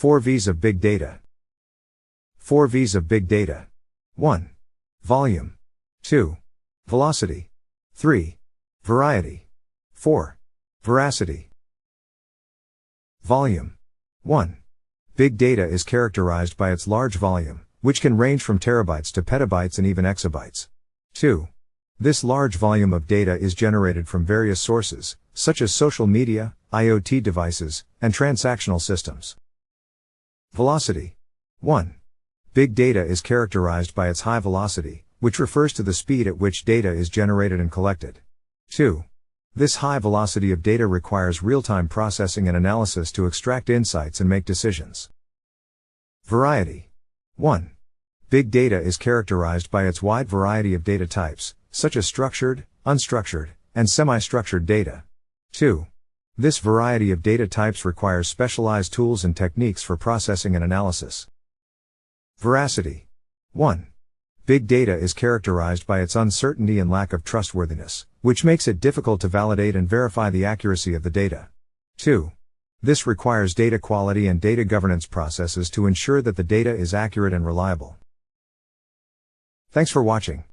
4 V's of big data. 4 V's of big data. 1. Volume. 2. Velocity. 3. Variety. 4. Veracity. Volume. 1. Big data is characterized by its large volume, which can range from terabytes to petabytes and even exabytes. 2. This large volume of data is generated from various sources, such as social media, IoT devices, and transactional systems. Velocity. 1. Big data is characterized by its high velocity, which refers to the speed at which data is generated and collected. 2. This high velocity of data requires real-time processing and analysis to extract insights and make decisions. Variety. 1. Big data is characterized by its wide variety of data types, such as structured, unstructured, and semi-structured data. 2. This variety of data types requires specialized tools and techniques for processing and analysis. Veracity. 1. Big data is characterized by its uncertainty and lack of trustworthiness, which makes it difficult to validate and verify the accuracy of the data. 2. This requires data quality and data governance processes to ensure that the data is accurate and reliable. Thanks for watching.